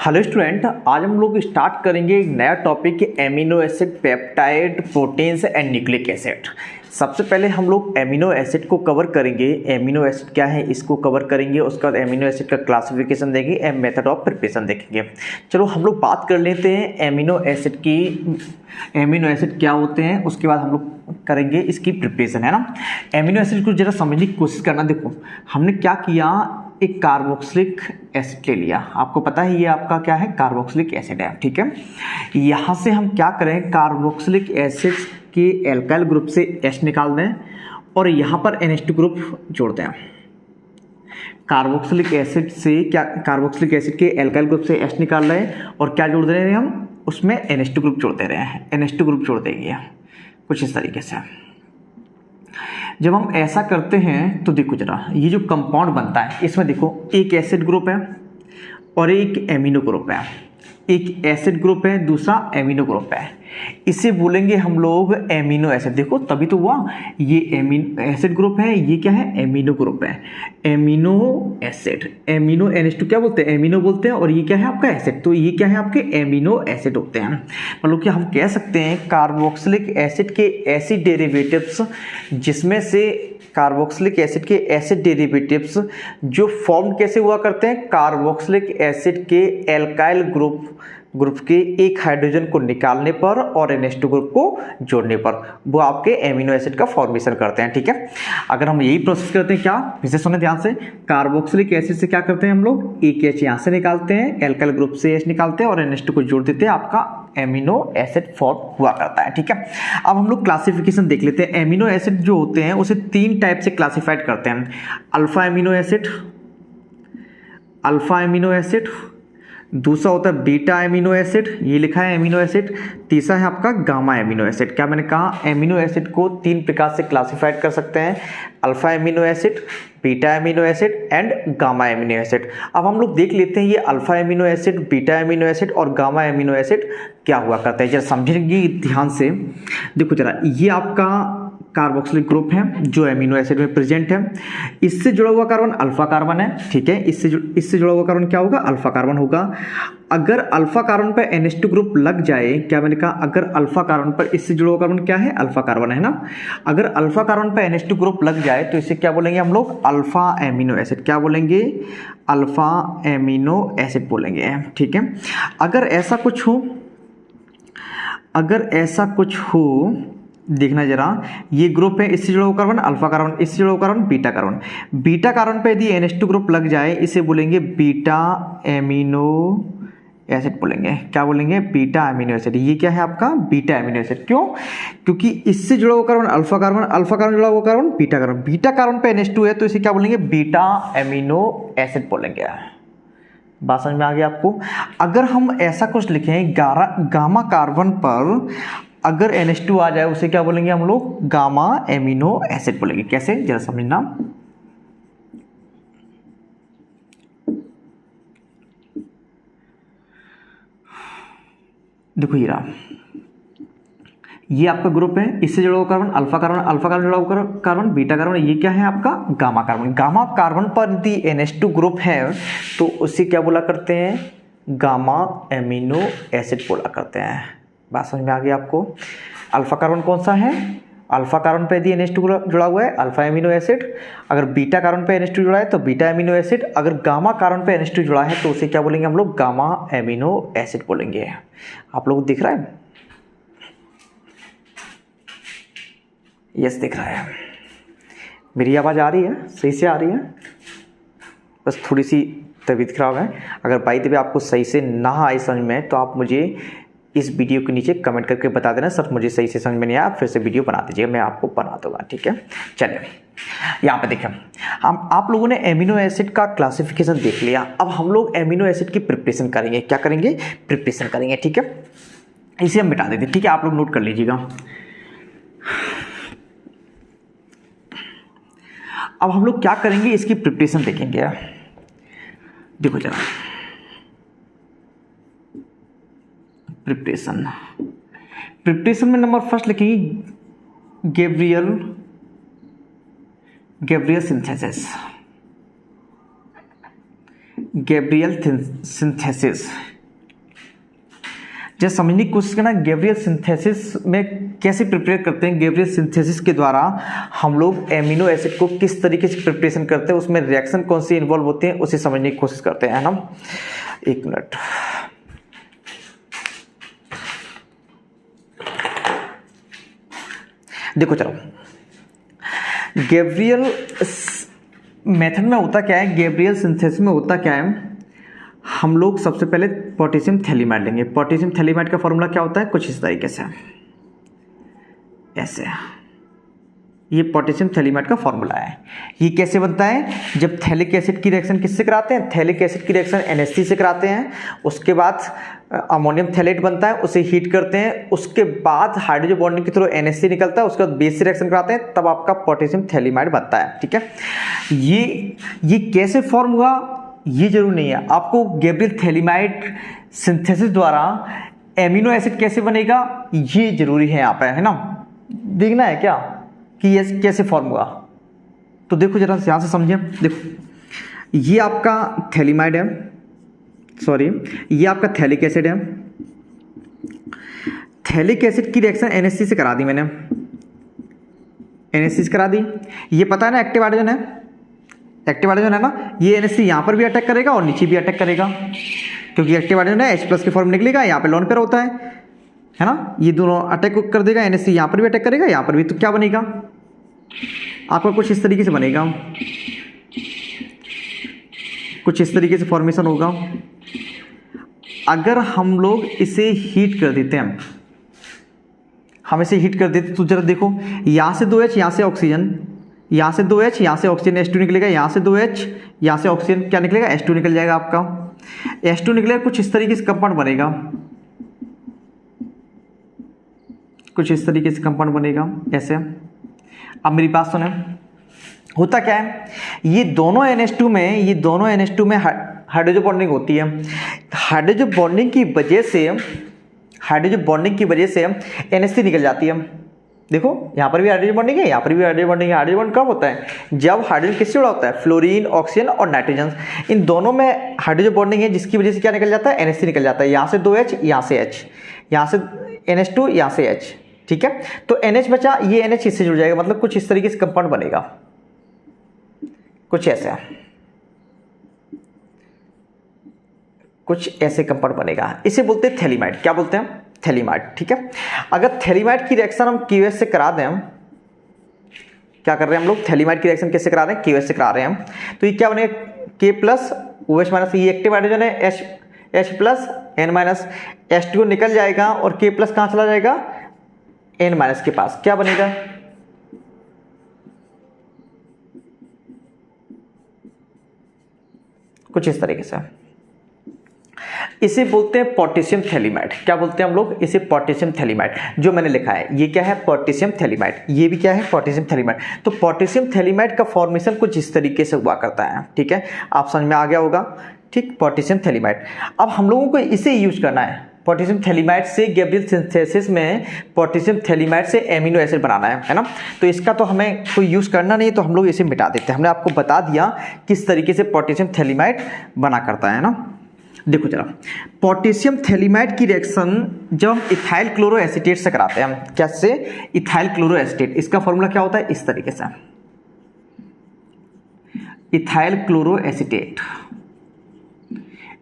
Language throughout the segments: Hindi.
हेलो स्टूडेंट, आज हम लोग स्टार्ट करेंगे एक नया topic amino acid, peptide, proteins and nucleic acid. सबसे पहले हम लोग एमिनो एसिड को कवर करेंगे। एमिनो एसिड क्या है इसको कवर करेंगे, उसके बाद एमिनो एसिड का क्लासिफिकेशन देंगे एंड मेथड ऑफ प्रिपरेशन देखेंगे। चलो हम लोग बात कर लेते हैं एमिनो एसिड की। एमिनो एसिड क्या होते हैं उसके बाद हम लोग करेंगे इसकी प्रिपरेशन, है ना। एमिनो एसिड को जरा समझने की कोशिश करना। देखो हमने क्या किया, एक कार्बोक्सिलिक एसिड ले लिया। आपको पता है ये आपका क्या है, कार्बोक्सिलिक एसिड है, ठीक है। यहाँ से हम क्या करें, कार्बोक्सिलिक एसिड के एल्काइल ग्रुप से H निकाल दें और यहाँ पर NH2 ग्रुप जोड़ दें। कार्बोक्सिलिक एसिड से क्या, कार्बोक्सिलिक एसिड के एल्काइल ग्रुप से H निकाल रहे हैं और क्या जोड़ दे रहे हैं हम, उसमें NH2 ग्रुप जोड़ दे रहे हैं। NH2 ग्रुप जोड़ देंगे कुछ इस तरीके से। जब हम ऐसा करते हैं तो देखो जरा, ये जो कंपाउंड बनता है इसमें देखो एक एसिड ग्रुप है और एक एमिनो ग्रुप है। एक एसिड ग्रुप है, दूसरा एमिनो ग्रुप है। इसे बोलेंगे हम लोग एमिनो एसिड। देखो तभी तो हुआ, ये एमिनो एसिड ग्रुप है, ये क्या है, एमिनो ग्रुप है। एमिनो एसिड, एमिनो NH2 क्या बोलते हैं, एमिनो बोलते हैं, और ये क्या है आपका एसिड, तो ये क्या है आपके एमिनो एसिड होते हैं। मतलब कि हम कह सकते हैं कार्बोक्सिलिक एसिड के एसिड डेरिवेटिव्स, जिसमें से कार्बोक्सिलिक एसिड के एसिड डेरिवेटिव्स जो फॉर्म कैसे हुआ करते हैं, कार्बोक्सिलिक एसिड के एल्काइल ग्रुप के एक हाइड्रोजन को निकालने पर और NH2 ग्रुप को जोड़ने पर वो आपके एमिनो एसिड का फॉर्मेशन करते हैं, ठीक है। अगर हम यही प्रोसेस करते हैं, क्या फिर से सुने ध्यान से, कार्बोक्सिलिक एसिड से क्या करते हैं हम लोग, एक H यहाँ से निकालते हैं, एल्काइल ग्रुप से H निकालते हैं और NH2 को जोड़ देते हैं, आपका एमिनो एसिड फॉर्म हुआ करता है, ठीक है। अब हम लोग क्लासिफिकेशन देख लेते हैं। एमिनो एसिड जो होते हैं उसे 3 टाइप से क्लासिफाइड करते हैं। Alpha amino acid, alpha amino acid, दूसरा होता है बीटा एमिनो एसिड, ये लिखा है एमिनो एसिड, तीसरा है आपका गामा एमिनो एसिड। क्या मैंने कहा, एमिनो एसिड को 3 प्रकार से क्लासिफाइड कर सकते हैं, alpha amino acid, beta amino acid and gamma amino acid. अब हम लोग देख लेते हैं ये alpha amino acid, beta amino acid और गामा एमिनो एसिड क्या हुआ करता है, जरा समझेंगे ध्यान से। देखो जरा, ये आपका कार्बोक्सिलिक ग्रुप है जो एमिनो एसिड में प्रेजेंट है। इससे जुड़ा हुआ कार्बन अल्फा कार्बन है, ठीक है। इससे जुड़ा हुआ कार्बन क्या होगा, अल्फा कार्बन होगा। अगर अल्फा कार्बन पर NH2 ग्रुप लग जाए, क्या मैंने कहा, अगर अल्फा कार्बन पर इससे जुड़ा हुआ कार्बन क्या है, अल्फा कार्बन है ना। अगर अल्फा कार्बन पर NH2 ग्रुप लग जाए तो इसे क्या बोलेंगे हम लोग, अल्फा एमिनो एसिड। क्या बोलेंगे, अल्फा एमिनो एसिड बोलेंगे, ठीक है। अगर ऐसा कुछ हो, देखना जरा, ये ग्रुप है, इससे जुड़ा हुआ कार्बन अल्फा कार्बन, इससे जुड़ा हुआ carbon beta carbon. Beta carbon पे यदि NH2 ग्रुप लग जाए इसे बोलेंगे बीटा एमिनो एसिड बोलेंगे। क्या बोलेंगे, बीटा एमिनो एसिड। ये क्या है आपका, बीटा एमिनो एसिड। क्यों, क्योंकि इससे जुड़ा हुआ carbon alpha carbon, alpha carbon जुड़ा हुआ carbon beta carbon, beta carbon पे NH2 है तो इसे क्या बोलेंगे, बीटा एमिनो एसिड बोलेंगे। बात समझ में आ गई आपको। अगर हम ऐसा कुछ लिखें, गामा कार्बन पर अगर NH2 आ जाए उसे क्या बोलेंगे हम लोग, गामा एमिनो एसिड बोलेंगे। कैसे, जरा समझना। देखो ये रहा, ये आपका ग्रुप है, इससे जुड़ा हुआ carbon alpha carbon, alpha carbon जुड़ा हुआ कार्बन बीटा कार्बन, ये क्या है आपका गामा कार्बन। गामा कार्बन पर यदि NH2 ग्रुप है तो उसे क्या बोला करते हैं, गामा एमिनो एसिड बोला करते हैं। बात समझ में आ गई आपको। अल्फा कार्बन कौन सा है, अल्फा कार्बन पे यदि NH2 जुड़ा हुआ है अल्फा एमिनो एसिड, अगर बीटा कार्बन पे NH2 जुड़ा है तो बीटा एमिनो एसिड, अगर गामा कार्बन पे NH2 जुड़ा है तो उसे क्या बोलेंगे हम लोग, गामा एमिनो एसिड बोलेंगे। आप लोग दिख रहा है, यस दिख रहा है। मेरी आवाज़ आ रही है, सही से आ रही है, बस थोड़ी सी तबीयत खराब है। अगर बाई द वे आपको सही से ना आए समझ में तो आप मुझे इस वीडियो के नीचे कमेंट करके बता देना, सर मुझे सही से समझ में नहीं आया, फिर से वीडियो बना दीजिएगा, मैं आपको बना दूंगा, ठीक है। चलिए यहाँ पे देखें, हम आप लोगों ने एमिनो एसिड का क्लासिफिकेशन देख लिया। अब हम लोग एमिनो एसिड की प्रिपरेशन करेंगे। क्या करेंगे, प्रिपरेशन करेंगे, ठीक है। इसे हम मिटा देते हैं, ठीक है, आप लोग नोट कर लीजिएगा। अब हम लोग क्या करेंगे, इसकी प्रिपरेशन देखेंगे। देखो जरा, प्रिपरेशन में नंबर फर्स्ट लिखेंगे गैब्रियल सिंथेसिस। Gabriel synthesis. जैसे समझने की कोशिश करना, गैब्रियल सिंथेसिस में कैसे प्रिपेयर करते हैं। गैब्रियल सिंथेसिस के द्वारा हम लोग एमिनो एसिड को किस तरीके से प्रिपरेशन करते हैं, उसमें रिएक्शन कौन सी इन्वॉल्व होते हैं, उसे समझने की कोशिश करते हैं, है ना। एक मिनट, देखो चलो, गैब्रियल मेथड में होता क्या है, गैब्रियल सिंथेसिस में होता क्या है, हम लोग सबसे पहले पोटेशियम थैलीमाइड लेंगे। पोटेशियम थैलीमाइड का फॉर्मूला क्या होता है, कुछ इस तरीके से, ऐसे, ये पोटेशियम थैलीमाइड का फॉर्मूला है। ये कैसे बनता है, जब थैलिक एसिड की रिएक्शन किससे कराते हैं, थैलिक एसिड की रिएक्शन NH3 से कराते हैं, उसके बाद अमोनियम थैलेट बनता है, उसे हीट करते हैं, उसके बाद हाइड्रोजन बॉन्डिंग के थ्रू NH3 निकलता है, उसके बाद बेस से रिएक्शन कराते हैं, तब आपका पोटेशियम थैलीमाइड बनता है। ठीक है, ये कैसे फॉर्म हुआ ये जरूर नहीं है, आपको गैब्रियल थैलीमाइड सिंथेसिस द्वारा एमिनो एसिड कैसे बनेगा ये जरूरी है यहाँ पे, है ना, देखना है क्या कि ये कैसे फॉर्म हुआ। तो देखो जरा यहाँ से समझिए, देखो ये आपका थैलीमाइड है, सॉरी ये आपका थैलिक एसिड है। थैलिक एसिड की रिएक्शन NH3 से करा दी मैंने, NH3 से करा दी। ये पता है ना एक्टिव हाइड्रोजन है, एक्टिव हाइड्रोजन है ना, ये NH3 यहाँ पर भी अटैक करेगा और नीचे भी अटैक करेगा, क्योंकि एक्टिव हाइड्रोजन है, H+ के फॉर्म निकलेगा, यहाँ पे लोन पेयर होता है ना, ये दोनों अटैक कर देगा, NH3 यहाँ पर भी अटैक करेगा, यहाँ पर भी, तो क्या बनेगा आपका, कुछ इस तरीके से बनेगा, कुछ इस तरीके से फॉर्मेशन होगा। अगर हम लोग इसे हीट कर देते हैं, हम इसे हीट कर देते तो जरा देखो, यहाँ से 2H, यहाँ से ऑक्सीजन, यहाँ से 2H, यहाँ से ऑक्सीजन H2 निकलेगा, यहाँ से 2H, यहाँ से ऑक्सीजन क्या निकलेगा, H2 निकल जाएगा आपका, H2 निकलेगा, कुछ इस तरीके से कंपाउंड बनेगा, कुछ इस तरीके से कंपाउंड बनेगा ऐसे। अब मेरी बात सुने, होता क्या है, ये दोनों NH2 में हाइड्रोजन बॉन्डिंग होती है, हाइड्रोजन बॉन्डिंग की वजह से NH3 निकल जाती है। देखो यहाँ पर भी हाइड्रोजन बॉन्डिंग है, यहाँ पर भी हाइड्रोजन बॉन्डिंग है। हाइड्रोजन बॉन्ड कब होता है, जब हाइड्रोजन किससे जुड़ा होता है, फ्लोरीन, ऑक्सीजन और नाइट्रोजन, इन दोनों में हाइड्रोजन बॉन्डिंग है, जिसकी वजह से क्या निकल जाता है, NH3 निकल जाता है। यहाँ से 2H, यहाँ से H, यहाँ से NH2, यहाँ से H, ठीक है। तो NH बचा, ये NH इससे जुड़ जाएगा, मतलब कुछ इस तरीके से कंपाउंड बनेगा, कुछ ऐसा, कुछ ऐसे कंपाउंड बनेगा, इसे बोलते हैं थैलीमाइड। क्या बोलते हैं, थैलीमाइड, ठीक है। अगर थैलीमाइड की रिएक्शन हम QH से करा दें, क्या कर रहे हैं हम लोग, थैलीमाइड की रिएक्शन कैसे करा रहे हैं, QH से करा रहे हैं, तो ये क्या बनेगा, K+OH-, ये एक्टिव हाइड्रोजन है, H+ N- H2 निकल जाएगा और K+ कहाँ चला जाएगा, N- के पास, क्या बनेगा, कुछ इस तरीके से। इसे बोलते हैं पोटेशियम थैलीमाइड। क्या बोलते हैं हम लोग, इसे पोटेशियम थैलीमाइड। जो मैंने लिखा है ये क्या है, पोटेशियम थैलीमाइड, ये भी क्या है, पोटेशियम थैलीमाइड। तो पोटेशियम थैलीमाइड का फॉर्मेशन कुछ इस तरीके से हुआ करता है, ठीक है, आप समझ में आ गया होगा, ठीक, पोटेशियम थैलीमाइड। अब हम लोगों को इसे यूज करना है, पोटेशियम थैलीमाइड से गैब्रियल सिंथेसिस में पोटेशियम थैलीमाइड से एमिनो एसिड बनाना है ना। तो इसका तो हमें कोई यूज़ करना नहीं, तो हम लोग इसे मिटा देते हैं। हमने आपको बता दिया किस तरीके से पोटेशियम थैलीमाइड बना करता है ना। देखो जरा, पोटेशियम थैलीमाइड की रिएक्शन जब हम इथाइल क्लोरो एसीटेट से कराते हैं, हम कैसे, इथाइल क्लोरो एसीटेट, इसका फॉर्मूला क्या होता है, इस तरीके से, इथाइल क्लोरो एसीटेट,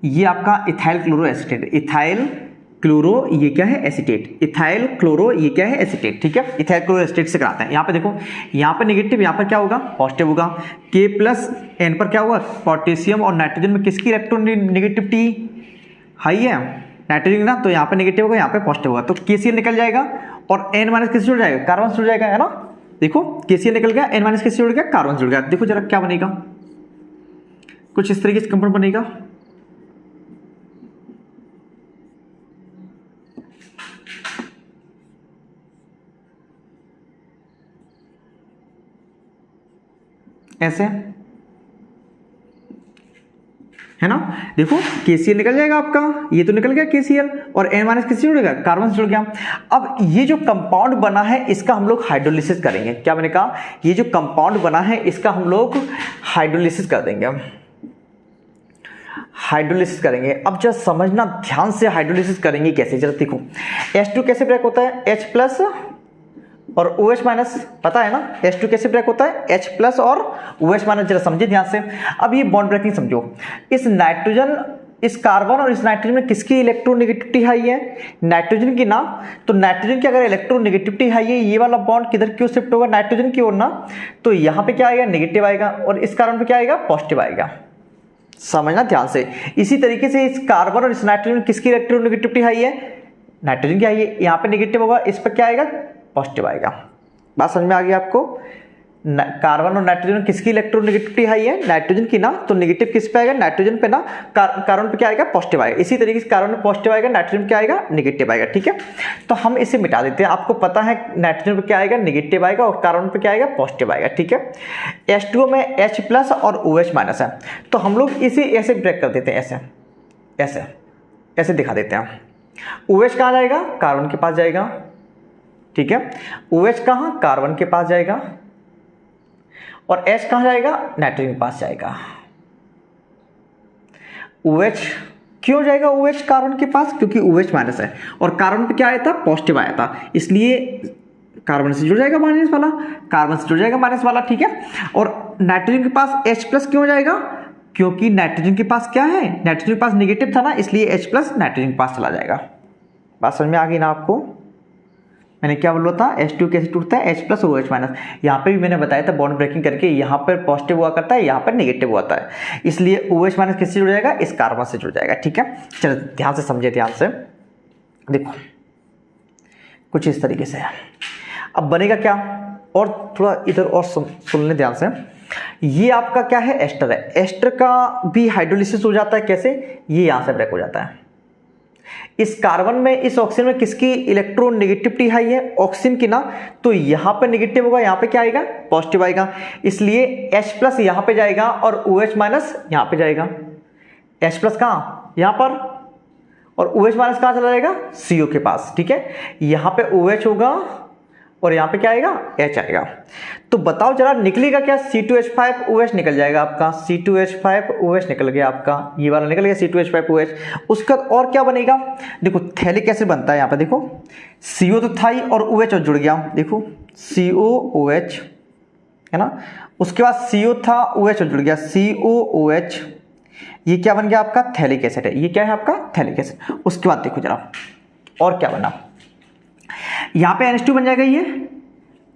ये आपका ethyl chloro acetate, ethyl chloro ये क्या है, एसीटेट, इथाइल क्लोरो ये क्या है, एसीटेट, ठीक है। इथाइल क्लोरो एसीटेट से कराते हैं। यहाँ पे देखो, यहाँ पे नेगेटिव, यहाँ पर क्या होगा, पॉजिटिव होगा। K+N पर क्या होगा, पोटेशियम और नाइट्रोजन में किसकी इलेक्ट्रोनेगेटिविटी हाई है, नाइट्रोजन ना, तो यहाँ पे नेगेटिव होगा, यहाँ पे पॉजिटिव होगा, तो KCl निकल जाएगा और N- किससे जुड़ जाएगा, कार्बन से जुड़ जाएगा, है ना। देखो KCl निकल गया, N- किससे जुड़ गया, कार्बन से जुड़ गया। देखो जरा क्या बनेगा, कुछ इस तरीके से कंपाउंड बनेगा, ऐसे, है ना। देखो KCl निकल जाएगा आपका, ये तो निकल गया KCl, और N- किससे जुड़ेगा, कार्बन से जुड़ गया। अब ये जो कंपाउंड बना है इसका हम लोग हाइड्रोलिसिस करेंगे। क्या मैंने कहा, ये जो कंपाउंड बना है इसका हम लोग हाइड्रोलिसिस कर देंगे। हाइड्रोलिसिस करेंगे। अब जरा समझना ध्यान से, हाइड्रोलिसिस करेंगे कैसे, जरा देखो। H2 कैसे ब्रेक होता है, H प्लस और OH माइनस, पता है ना H2 कैसे ब्रेक होता है, H प्लस और OH माइनस। जरा समझिए ध्यान से। अब ये बॉन्ड ब्रेकिंग समझो, इस नाइट्रोजन, इस कार्बन और इस नाइट्रोजन में किसकी इलेक्ट्रोनेगेटिविटी हाई है, नाइट्रोजन की ना। तो नाइट्रोजन की अगर इलेक्ट्रोनेगेटिविटी हाई है, ये वाला बॉन्ड किधर क्यों शिफ्ट होगा, नाइट्रोजन की ओर ना। तो यहाँ पे क्या आएगा, नेगेटिव आएगा, और इस कार्बन पे क्या आएगा, पॉजिटिव आएगा। समझना ध्यान से। इसी तरीके से इस कार्बन और इस नाइट्रोजन में किसकी इलेक्ट्रोनेगेटिविटी हाई है, नाइट्रोजन की हाई है, यहाँ पे नेगेटिव होगा, इस पर क्या आएगा, पॉजिटिव आएगा। बात समझ में आ गई आपको। कार्बन और नाइट्रोजन किसकी इलेक्ट्रोनेगेटिविटी हाई है, नाइट्रोजन की ना। तो नेगेटिव किस पे आएगा, नाइट्रोजन पे ना। कार्बन पे क्या आएगा, पॉजिटिव आएगा। इसी तरीके से कार्बन पे पॉजिटिव आएगा, नाइट्रोजन पे क्या आएगा, नेगेटिव आएगा। ठीक है, तो हम इसे मिटा देते हैं। आपको पता है नाइट्रोजन पे क्या आएगा, नेगेटिव आएगा, और कार्बन पे क्या आएगा, पॉजिटिव आएगा। ठीक है, H2O में H प्लस और OH माइनस है, तो हम लोग इसे ऐसे ब्रेक कर देते हैं, ऐसे ऐसे ऐसे दिखा देते हैं। OH कहाँ जाएगा, कार्बन के पास जाएगा। ठीक है, OH कहाँ, कार्बन के पास जाएगा, और H कहाँ जाएगा, नाइट्रोजन के पास जाएगा। OH क्यों जाएगा, OH कार्बन के पास, क्योंकि OH माइनस है, और कार्बन पे क्या आया था, पॉजिटिव आया था, इसलिए कार्बन से जुड़ जाएगा माइनस वाला, कार्बन से जुड़ जाएगा माइनस वाला। ठीक है, और नाइट्रोजन के पास H प्लस क्यों जाएगा, क्योंकि नाइट्रोजन के पास क्या है, नाइट्रोजन के पास नेगेटिव था ना, इसलिए H प्लस नाइट्रोजन के पास चला जाएगा। बात समझ में आ गई ना आपको। मैंने क्या बोला था, H2 कैसे टूटता है, H प्लस OH माइनस। यहाँ पे भी मैंने बताया था बॉन्ड ब्रेकिंग करके, यहाँ पर पॉजिटिव हुआ करता है, यहाँ पर नेगेटिव हुआ है, इसलिए OH माइनस किससे जुड़ जाएगा, इस कार्बन से जुड़ जाएगा। ठीक है, चलो ध्यान से समझिए, ध्यान से देखो, कुछ इस तरीके से। अब बनेगा क्या, और थोड़ा इधर और सुन लें ध्यान से। ये आपका क्या है, एस्टर है। एस्टर का भी हाइड्रोलिसिस हो जाता है, कैसे, ये यहाँ से ब्रेक हो जाता है। इस कार्बन में, इस ऑक्सीजन में किसकी इलेक्ट्रोनेगेटिविटी हाई है, ऑक्सीजन की ना। तो यहाँ पे नेगेटिव होगा, यहाँ पे क्या आएगा, पॉजिटिव आएगा, इसलिए H प्लस यहाँ पे जाएगा और OH माइनस यहाँ पे जाएगा। H प्लस कहाँ, यहाँ पर, और OH माइनस कहाँ चला जाएगा, CO के पास। ठीक है, यहाँ पे OH होगा और यहाँ पे क्या आएगा, H आएगा। तो बताओ जरा निकलेगा क्या, C2H5OH निकल जाएगा आपका, C2H5OH निकल गया आपका, ये वाला निकल गया C2H5OH। उसका और क्या बनेगा, देखो थैलिक एसिड बनता है यहाँ पे, देखो CO तो था ही और OH और जुड़ गया, देखो COOH है ना, उसके बाद CO था, OH और जुड़ गया, COOH। ये क्या बन गया आपका, थैलिक एसिड है, ये क्या है आपका, थैलिक एसिड। उसके बाद देखो जरा और क्या बना, यहाँ पे NH2 बन जाएगा ये,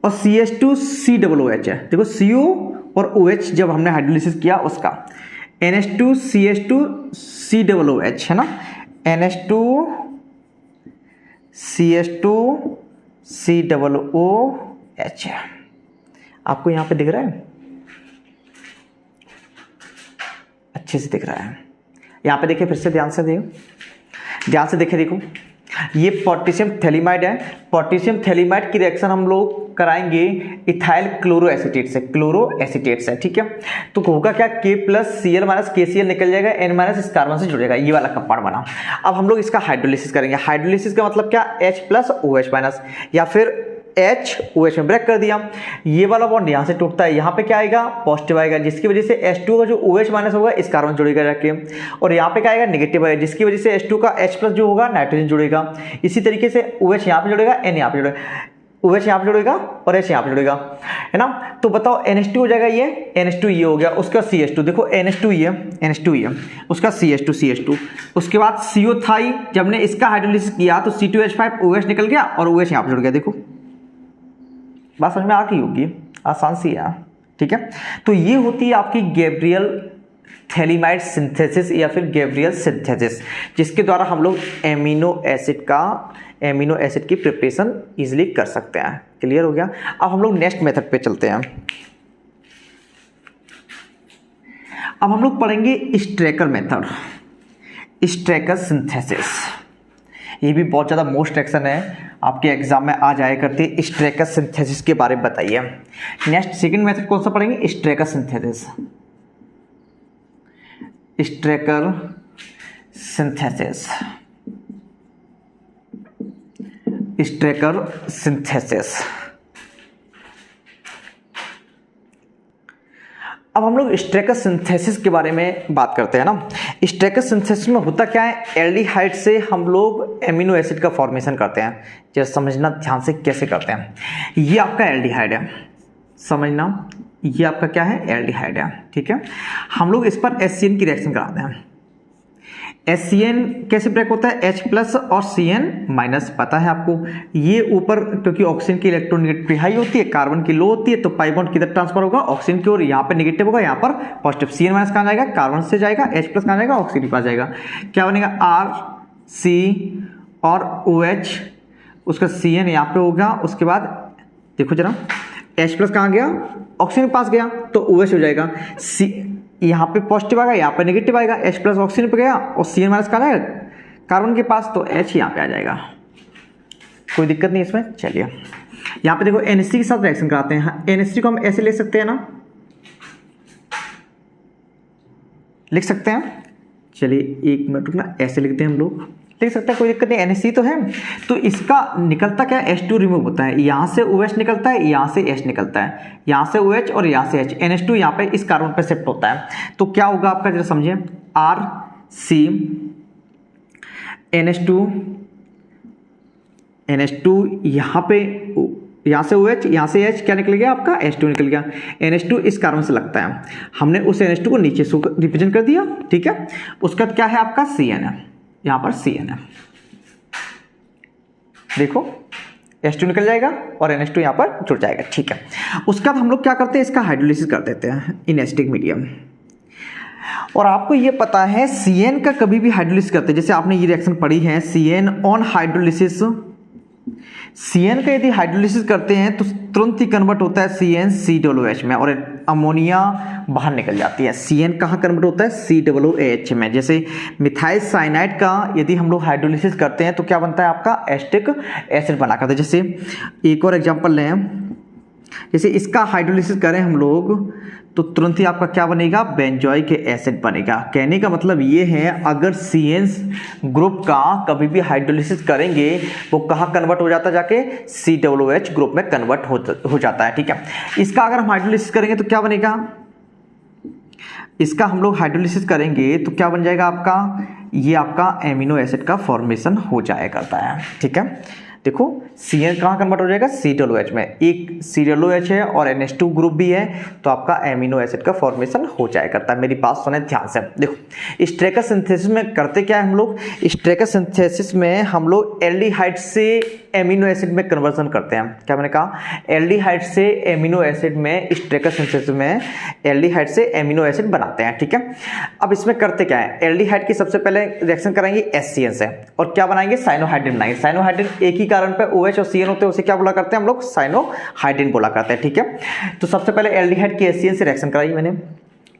और CH2COOH है। देखो CO और OH जब हमने हाइड्रोलिसिस किया उसका, NH2 CH2COOH है ना, NH2 CH2COOH है। आपको यहाँ पे दिख रहा है, अच्छे से दिख रहा है। यहाँ पे देखिए, फिर से ध्यान से देखो, ध्यान से देखे, देखो ये पोटेशियम थैलिमाइड है। पोटेशियम थैलिमाइड की रिएक्शन हम लोग कराएंगे इथाइल क्लोरो एसीटेट से, क्लोरो एसीटेट से। ठीक है, तो होगा क्या, K plus Cl minus KCl निकल जाएगा, N माइनस इस कार्बन से जुड़ जाएगा, ये वाला कंपाउंड बना। अब हम लोग इसका हाइड्रोलिसिस करेंगे। हाइड्रोलिसिस का मतलब क्या, H प्लस OH माइनस, या फिर H OH में ब्रेक कर दिया, ये वाला बॉन्ड यहाँ से टूटता है, यहाँ पे क्या आएगा, पॉजिटिव आएगा, जिसकी वजह से H2 का जो OH माइनस होगा इस कार्बन जुड़ेगा जाके, और यहाँ पे क्या आएगा, नेगेटिव आएगा, जिसकी वजह से H2 का H प्लस जो होगा नाइट्रोजन जुड़ेगा। इसी तरीके से OH यहाँ पे जुड़ेगा, N यहाँ पे जुड़ेगा, OH यहाँ पे जुड़ेगा और H यहाँ पे जुड़ेगा, है ना। तो बताओ NH2 हो जाएगा, ये NH2 ये हो गया, उसका CH2, देखो NH2 ये NH2 ये, उसका CH2 उसके बाद CO था ही, जब ने इसका हाइड्रोलिसिस किया तो C2H5OH निकल गया और OH यहाँ पे जुड़ गया। देखो बात समझ में आ गई होगी, आसान सी है। ठीक है, तो ये होती है आपकी गैब्रियल थैलिमाइड सिंथेसिस या फिर गैब्रियल सिंथेसिस, जिसके द्वारा हम लोग एमिनो एसिड की प्रिपरेशन इजीली कर सकते हैं। क्लियर हो गया। अब हम लोग नेक्स्ट मेथड पे चलते हैं। अब हम लोग पढ़ेंगे स्ट्रेकर मेथड, स्ट्रेकर सिंथेसिस। ये भी बहुत ज़्यादा मोस्ट एक्शन है, आपके एग्जाम में आ जाया करती है। स्ट्रेकर सिंथेसिस के बारे में बताइए। नेक्स्ट सेकंड मेथड कौन सा पढ़ेंगे, Straker synthesis. Straker synthesis, Straker synthesis. अब हम लोग स्ट्रेकर सिंथेसिस के बारे में बात करते हैं ना। स्टेरस सिंथेसिस में होता क्या है, एल्डिहाइड से हम लोग एमिनो एसिड का फॉर्मेशन करते हैं। जरा समझना ध्यान से कैसे करते हैं। ये आपका एल्डिहाइड है, समझना, ये आपका क्या है, एल्डिहाइड है, ठीक है। हम लोग इस पर HCN की रिएक्शन कराते हैं। HCN कैसे ब्रेक होता है, H+ और CN- पता है आपको। ये ऊपर क्योंकि ऑक्सीजन की इलेक्ट्रोनेगेटिविटी हाई होती है, कार्बन की लो होती है, तो पाई बॉन्ड किधर ट्रांसफर होगा, ऑक्सीजन की ओर। यहाँ पे नेगेटिव होगा, यहाँ पर पॉजिटिव। CN- कहाँ जाएगा, कार्बन से जाएगा, H+ कहाँ जाएगा, ऑक्सीजन के पास जाएगा। क्या बनेगा, RC और OH, उसका CN यहाँ पे होगा। उसके बाद देखो जरा, H+ कहाँ गया, ऑक्सीजन के पास गया, तो OH हो जाएगा। यहाँ पे पॉजिटिव आएगा, यहाँ पे नेगेटिव आएगा, H+ ऑक्सीजन पे गया और CN- कहाँ जाएगा, कार्बन के पास, तो H यहाँ पे आ जाएगा। कोई दिक्कत नहीं इसमें। चलिए यहाँ पे देखो NH3 के साथ रिएक्शन कराते हैं। NH3 को हम ऐसे ले सकते हैं ना, लिख सकते हैं। चलिए 1 मिनट रुकना, ऐसे लिखते हैं हम लोग, लिख सकते हैं, कोई दिक्कत नहीं। NH3 तो है, तो इसका निकलता क्या है, H2 रिमूव होता है। यहाँ से OH निकलता है, यहाँ से H निकलता है, यहाँ से OH और यहाँ से H। NH2 यहाँ पे इस कार्बन पे शिफ्ट होता है, तो क्या होगा आपका, जरा समझिए, RC NH2 यहाँ पे, यहाँ से OH, यहाँ से H, क्या निकल गया आपका, H2 निकल गया। NH2 इस कार्बन से लगता है, हमने उस NH2 को नीचे रिप्रेजेंट कर दिया, ठीक है। उसका क्या है आपका, CN है, यहाँ पर CN है, देखो H2 निकल जाएगा और NH2 यहाँ पर जुड़ जाएगा, ठीक है। उसके बाद हम लोग क्या करते हैं, इसका हाइड्रोलिसिस कर देते हैं इन एसिडिक मीडियम। और आपको ये पता है CN का कभी भी हाइड्रोलिसिस करते हैं, जैसे आपने ये रिएक्शन पढ़ी है, CN ऑन हाइड्रोलिसिस। CN का यदि हाइड्रोलिसिस करते हैं तो तुरंत ही कन्वर्ट होता है CnCOOH में और अमोनिया बाहर निकल जाती है। CN कहाँ कन्वर्ट होता है, COOH में। जैसे मिथाइल साइनाइड का यदि हम लोग हाइड्रोलिसिस करते हैं तो क्या बनता है आपका, एसिटिक एसिड बना करते हैं। जैसे एक और एग्जांपल लें, जैसे इसका हाइड्रोलिसिस करें हम लोग तो तुरंत ही आपका क्या बनेगा, बेंजोइक एसिड बनेगा। कहने का मतलब ये है, अगर CN ग्रुप का कभी भी हाइड्रोलिसिस करेंगे वो कहाँ कन्वर्ट हो जाता है, जाके COOH ग्रुप में कन्वर्ट हो जाता है, ठीक है। इसका अगर हम हाइड्रोलिसिस करेंगे तो क्या बनेगा, इसका हम लोग हाइड्रोलिसिस करेंगे तो क्या बन जाएगा आपका, ये आपका एमिनो एसिड का फॉर्मेशन हो जाया करता है, ठीक है। देखो CN कहाँ कन्वर्ट हो जाएगा, COOH में। एक COOH है और NH2 ग्रुप भी है, तो आपका एमिनो एसिड का फॉर्मेशन हो जाया करता है। मेरी बात सुने ध्यान से। देखो स्टेरस सिंथेसिस में करते क्या है हम लोग, स्टेरस सिंथेसिस में हम लोग एल्डिहाइड से एमिनो एसिड में कन्वर्जन करते हैं। क्या मैंने कहा, एल्डिहाइड से एमिनो एसिड में, स्टेरस सिंथेसिस में एल्डिहाइड से एमिनो एसिड बनाते हैं, ठीक है। अब इसमें करते क्या है, एल्डिहाइड की सबसे पहले रिएक्शन कराएंगे HCN से और क्या बनाएंगे, साइनोहाइड्रिन बनाएंगे। साइनोहाइड्रिन एक ही कारण पे OH और CN होते हैं, उसे क्या बोला करते हैं हम लोग, साइनोहाइड्रिन बोला करते हैं, ठीक है। तो सबसे पहले एल्डिहाइड की HCN से रिएक्शन कराई मैंने,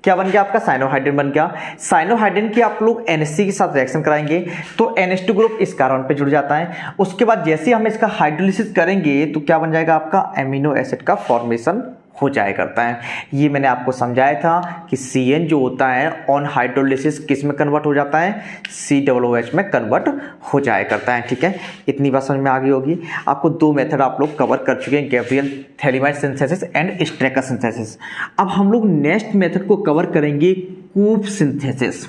क्या बन गया आपका, साइनोहाइड्रिन बन गया। साइनोहाइड्रिन की आप लोग NH3 के साथ रिएक्शन कराएंगे तो NH2 ग्रुप इस कार्बन पे जुड़ जाता है। उसके बाद जैसे ही हम इसका हाइड्रोलिसिस करेंगे तो क्या बन जाएगा आपका, एमिनो एसिड का फॉर्मेशन हो जाया करता है। ये मैंने आपको समझाया था कि CN जो होता है ऑन हाइड्रोलिसिस किस में कन्वर्ट हो जाता है, COOH में कन्वर्ट हो जाया करता है, ठीक है। इतनी बात समझ में आ गई होगी। आपको 2 मेथड आप लोग कवर कर चुके हैं, Gabriel phthalimide synthesis and Straker synthesis. अब हम लोग नेक्स्ट मेथड को कवर करेंगे, कूप सिंथेसिस।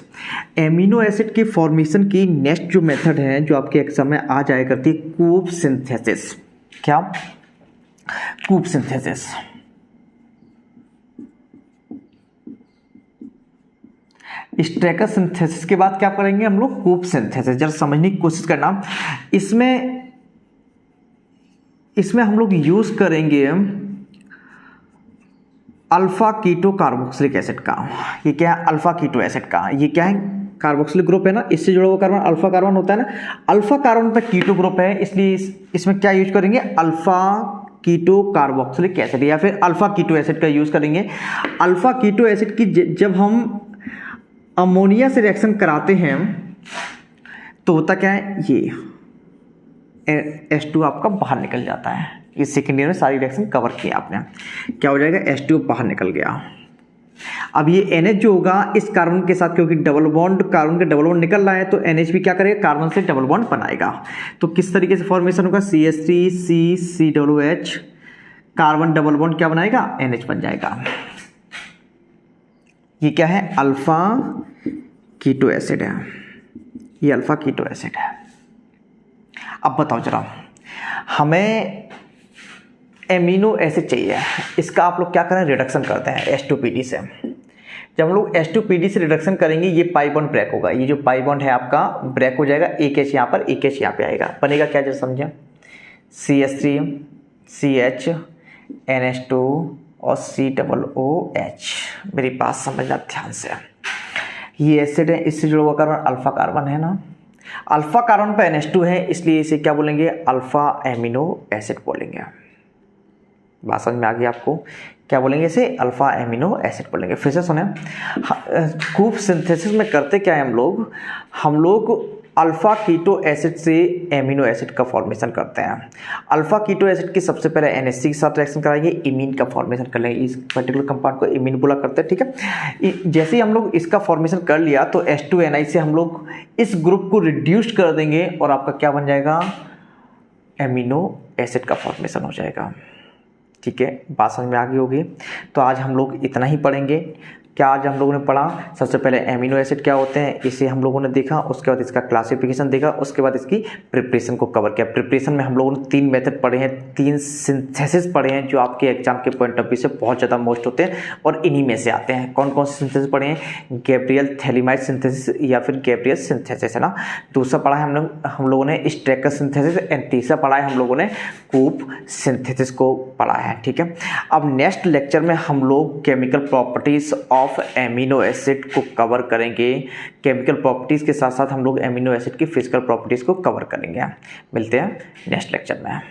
एमिनो एसिड के फॉर्मेशन की नेक्स्ट जो मेथड है जो आपके एग्जाम में आ जाया करती है, कूप सिंथेसिस। क्या, कूप सिंथेसिस। स्ट्रेकर सिंथेसिस के बाद क्या करेंगे हम लोग, कूप सिंथेसिस। जरा समझने की कोशिश करना। इसमें हम लोग यूज करेंगे अल्फा कीटो कार्बोक्सिलिक एसिड का। ये क्या है, अल्फा कीटो एसिड का। ये क्या है, कार्बोक्सिलिक ग्रुप है ना, इससे जुड़ा हुआ कार्बन अल्फा कार्बन होता है ना। अल्फा कार्बन पर कीटो ग्रुप है, इसलिए इसमें क्या यूज करेंगे, अल्फा कीटो कार्बोक्सिलिक एसिड या फिर अल्फा कीटो एसिड का यूज करेंगे। अल्फा कीटो एसिड की जब हम अमोनिया से रिएक्शन कराते हैं तो होता क्या है, ये H2 आपका बाहर निकल जाता है। इस सेकेंड ईयर में सारी रिएक्शन कवर किया आपने। क्या हो जाएगा, H2 बाहर निकल गया। अब ये NH जो होगा इस कार्बन के साथ, क्योंकि डबल बॉन्ड, कार्बन के डबल बॉन्ड निकल रहा है, तो NH भी क्या करेगा, कार्बन से डबल बॉन्ड बनाएगा। तो किस तरीके से फॉर्मेशन होगा, CH3CCOOH, कार्बन डबल बॉन्ड क्या बनाएगा, NH बन जाएगा। ये क्या है, अल्फा कीटो एसिड है, ये अल्फा कीटो एसिड है। अब बताओ जरा, हमें एमिनो एसिड चाहिए, इसका आप लोग क्या करें, रिडक्शन करते हैं H2PD से। जब हम लोग H2PD से रिडक्शन करेंगे ये पाई बॉन्ड ब्रेक होगा, ये जो पाई बॉन्ड है आपका ब्रेक हो जाएगा, एक एच यहाँ पर, एक एच यहाँ पे आएगा, बनेगा क्या जैसे समझें, CH3 CH NH2 और COOH। मेरी बात समझना ध्यान से, ये एसिड है, इससे जुड़ा हुआ कार्बन अल्फा कार्बन है ना, अल्फा कार्बन पे NH2 है, इसलिए इसे क्या बोलेंगे, अल्फा एमिनो एसिड बोलेंगे। बात समझ में आ गई आपको, क्या बोलेंगे इसे, अल्फा एमिनो एसिड बोलेंगे। फिर से सुने, ग्रुप सिंथेसिस में करते क्या है हम लोग अल्फा कीटो एसिड से एमिनो एसिड का फॉर्मेशन करते हैं। अल्फा कीटो एसिड की सबसे पहले NH3 के साथ रिएक्शन कराएंगे, इमीन का फॉर्मेशन कर लेंगे, इस पर्टिकुलर कंपाउंड को इमीन बोला करते हैं, ठीक है। जैसे ही हम लोग इसका फॉर्मेशन कर लिया तो H2Ni से हम लोग इस ग्रुप को रिड्यूस कर देंगे और आपका क्या बन जाएगा, एमिनो एसिड का फॉर्मेशन हो जाएगा, ठीक है। बात समझ में आ गई होगी। तो आज हम लोग इतना ही पढ़ेंगे। क्या आज हम लोगों ने पढ़ा, सबसे पहले एमिनो एसिड क्या होते हैं इसे हम लोगों ने देखा, उसके बाद इसका क्लासिफिकेशन देखा, उसके बाद इसकी प्रिपरेशन को कवर किया। प्रिपरेशन में हम लोगों ने 3 मेथड पढ़े हैं, 3 सिंथेसिस पढ़े हैं जो आपके एग्जाम के पॉइंट ऑफ व्यू से बहुत ज़्यादा मोस्ट होते हैं और इन्हीं में से आते हैं। कौन कौन से सिंथेसिस पढ़े हैं, गैब्रियल थैलीमाइड सिंथेसिस या फिर गैब्रियल सिंथेसिस है ना। दूसरा पढ़ा है हम लोगों ने स्ट्रेकर सिंथेसिस एंड तीसरा पढ़ा है हम लोगों ने कूप सिंथेसिस को पढ़ा है, ठीक है। अब नेक्स्ट लेक्चर में हम लोग chemical properties of amino acid को कवर करेंगे। केमिकल प्रॉपर्टीज के साथ साथ हम लोग एमिनो एसिड की फिजिकल प्रॉपर्टीज को कवर करेंगे। मिलते हैं नेक्स्ट लेक्चर में।